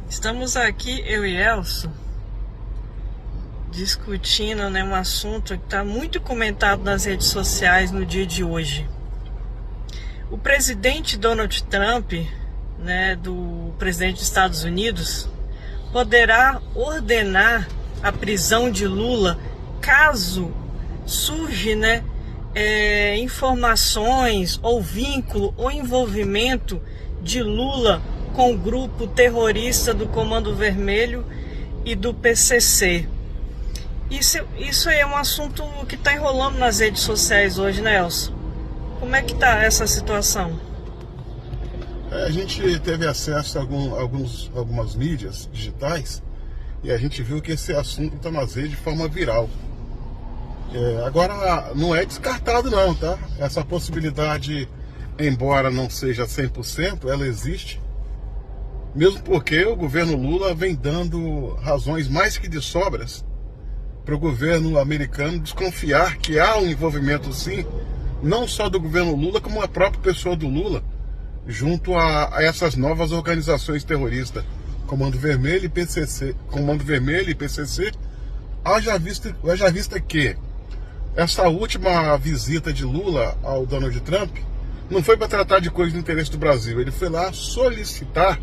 Estamos aqui, eu e Elcio, discutindo, um assunto que está muito comentado nas redes sociais no dia de hoje. O presidente Donald Trump, do presidente dos Estados Unidos, poderá ordenar a prisão de Lula caso surge, informações ou vínculo ou envolvimento de Lula com o grupo terrorista do Comando Vermelho e do PCC. Isso aí é um assunto que está enrolando nas redes sociais hoje, Elcio? Como é que está essa situação? A gente teve acesso a algumas mídias digitais e a gente viu que esse assunto está nas redes de forma viral. Agora, não é descartado não, tá? Essa possibilidade, embora não seja 100%, ela existe. Mesmo porque o governo Lula vem dando razões mais que de sobras para o governo americano desconfiar que há um envolvimento, sim, não só do governo Lula, como a própria pessoa do Lula, junto a essas novas organizações terroristas, Comando Vermelho e PCC, haja vista que essa última visita de Lula ao Donald Trump não foi para tratar de coisas de interesse do Brasil, ele foi lá solicitar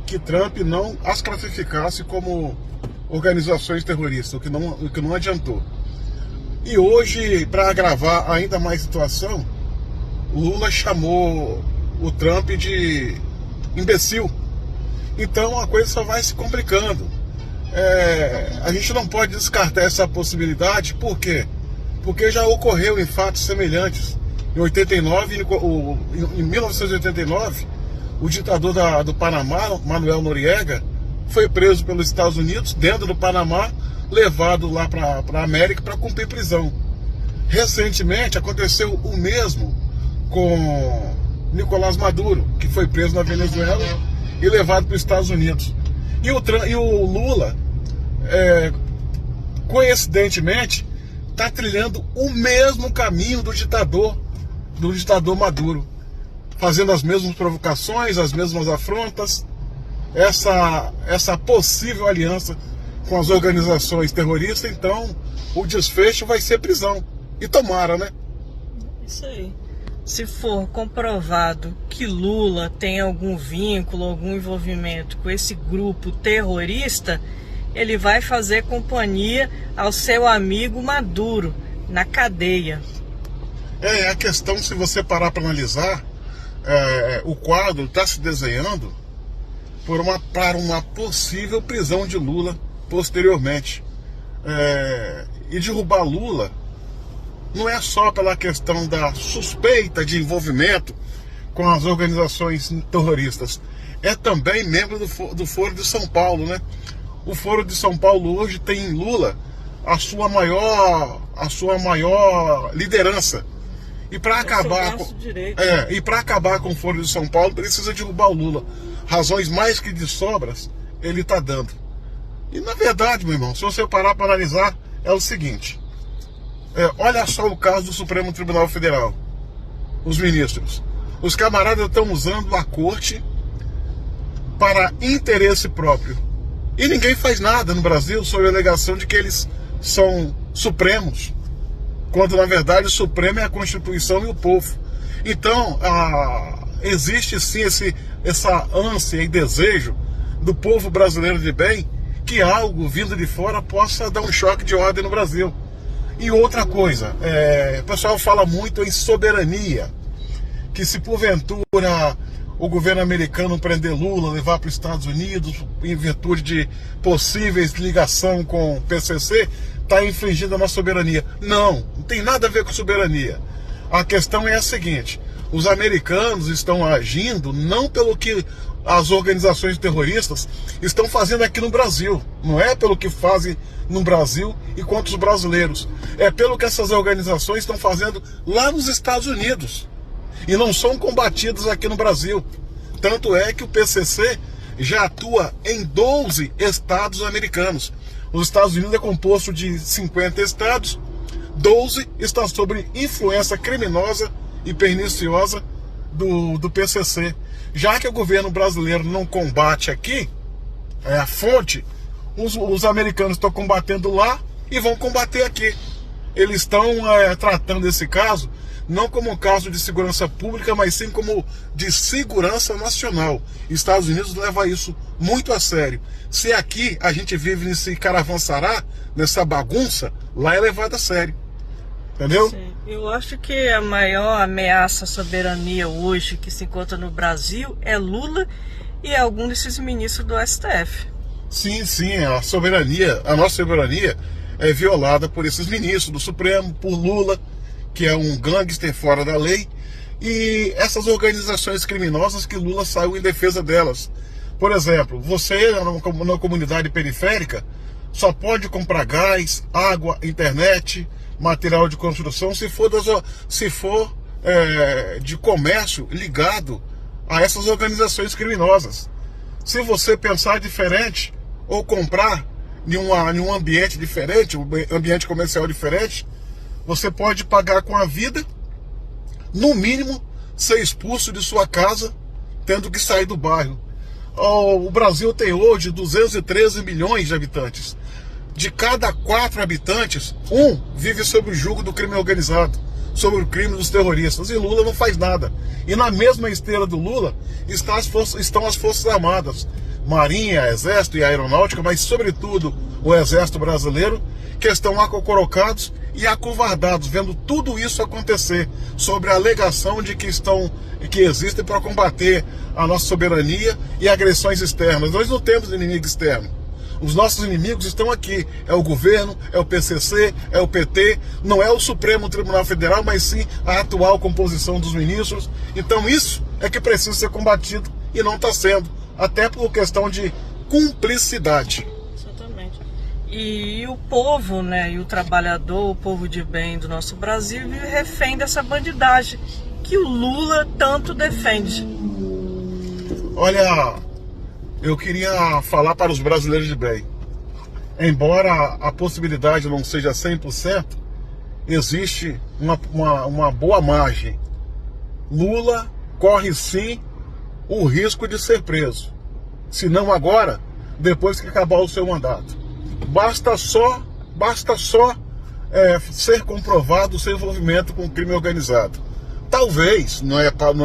que Trump não as classificasse como organizações terroristas, o que não adiantou. E hoje, para agravar ainda mais a situação, Lula chamou o Trump de imbecil. Então a coisa só vai se complicando. A gente não pode descartar essa possibilidade, por quê? Porque já ocorreu em fatos semelhantes. Em 1989, o ditador do Panamá, Manuel Noriega, foi preso pelos Estados Unidos, dentro do Panamá, levado lá para a América para cumprir prisão. Recentemente aconteceu o mesmo com Nicolás Maduro, que foi preso na Venezuela e levado para os Estados Unidos. E o Lula, coincidentemente, está trilhando o mesmo caminho do ditador Maduro, fazendo as mesmas provocações, as mesmas afrontas, essa possível aliança com as organizações terroristas. Então o desfecho vai ser prisão, e tomara, Isso aí. Se for comprovado que Lula tem algum vínculo, algum envolvimento com esse grupo terrorista, ele vai fazer companhia ao seu amigo Maduro na cadeia. A questão, se você parar para analisar, o quadro está se desenhando para uma possível prisão de Lula posteriormente. E derrubar Lula não é só pela questão da suspeita de envolvimento com as organizações terroristas, é também membro do Foro de São Paulo, O Foro de São Paulo hoje tem em Lula a sua maior liderança. E para acabar com o Foro de São Paulo, precisa derrubar o Lula. Razões mais que de sobras ele está dando. E na verdade, meu irmão, se você parar para analisar, é o seguinte: olha só o caso do Supremo Tribunal Federal. Os ministros, os camaradas estão usando a corte para interesse próprio. E ninguém faz nada no Brasil sob a alegação de que eles são supremos, quando na verdade o Supremo é a Constituição e o povo. Então existe sim essa ânsia e desejo do povo brasileiro de bem que algo vindo de fora possa dar um choque de ordem no Brasil. E outra coisa, o pessoal fala muito em soberania, que se porventura o governo americano prender Lula, levar para os Estados Unidos em virtude de possíveis ligação com o PCC, está infringindo a nossa soberania. Não tem nada a ver com soberania. A questão é a seguinte: os americanos estão agindo não pelo que as organizações terroristas estão fazendo aqui no Brasil, não é pelo que fazem no Brasil e contra os brasileiros, é pelo que essas organizações estão fazendo lá nos Estados Unidos e não são combatidas aqui no Brasil. Tanto é que o PCC já atua em 12 estados americanos. Os Estados Unidos é composto de 50 estados, 12 estão sob influência criminosa e perniciosa do PCC. Já que o governo brasileiro não combate aqui, a fonte, os americanos estão combatendo lá e vão combater aqui. Eles estão tratando esse caso não como um caso de segurança pública, mas sim como de segurança nacional. Estados Unidos leva isso muito a sério. Se aqui a gente vive nesse caravançará, nessa bagunça, lá é levado a sério. Entendeu? Sim. Eu acho que a maior ameaça à soberania hoje que se encontra no Brasil é Lula e algum desses ministros do STF. Sim, a soberania, a nossa soberania é violada por esses ministros do Supremo, por Lula, que é um gangster fora da lei, e essas organizações criminosas que Lula saiu em defesa delas. Por exemplo, você na comunidade periférica só pode comprar gás, água, internet, material de construção se for de comércio ligado a essas organizações criminosas. Se você pensar diferente ou comprar em um ambiente diferente, um ambiente comercial diferente, você pode pagar com a vida, no mínimo ser expulso de sua casa, tendo que sair do bairro. O Brasil tem hoje 213 milhões de habitantes. De cada 4 habitantes, 1 vive sob o jugo do crime organizado, sobre o crime dos terroristas. E Lula não faz nada. E na mesma esteira do Lula estão as Forças Armadas, Marinha, Exército e Aeronáutica, mas sobretudo o Exército Brasileiro, que estão acocorocados e acovardados, vendo tudo isso acontecer, sobre a alegação de que existem para combater a nossa soberania e agressões externas. Nós não temos inimigo externo. Os nossos inimigos estão aqui. É o governo, é o PCC, é o PT, não é o Supremo Tribunal Federal, mas sim a atual composição dos ministros. Então isso é que precisa ser combatido e não está sendo, até por questão de cumplicidade. Exatamente. E o povo, né, e o trabalhador, o povo de bem do nosso Brasil, vive refém dessa bandidagem que o Lula tanto defende. Olha, eu queria falar para os brasileiros de bem. Embora a possibilidade não seja 100%, existe uma boa margem. Lula corre sim o risco de ser preso. Se não agora, depois que acabar o seu mandato. Basta só ser comprovado o seu envolvimento com o crime organizado. Talvez, não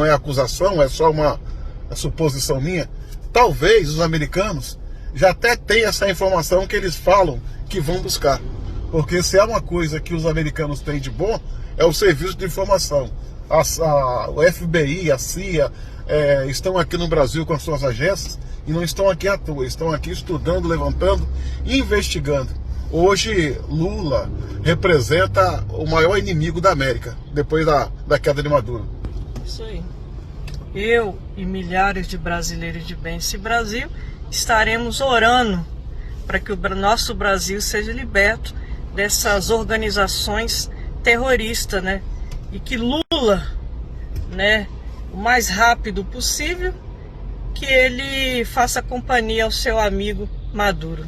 é acusação, é só uma suposição minha, talvez os americanos já até tenham essa informação que eles falam que vão buscar. Porque se há uma coisa que os americanos têm de bom, é o serviço de informação. O FBI, a CIA, estão aqui no Brasil com as suas agências e não estão aqui à toa, estão aqui estudando, levantando, investigando. Hoje Lula representa o maior inimigo da América, depois da queda de Maduro. Isso aí. Eu e milhares de brasileiros de bem nesse Brasil estaremos orando para que o nosso Brasil seja liberto dessas organizações terroristas, né? E que Lula, né, o mais rápido possível, que ele faça companhia ao seu amigo Maduro.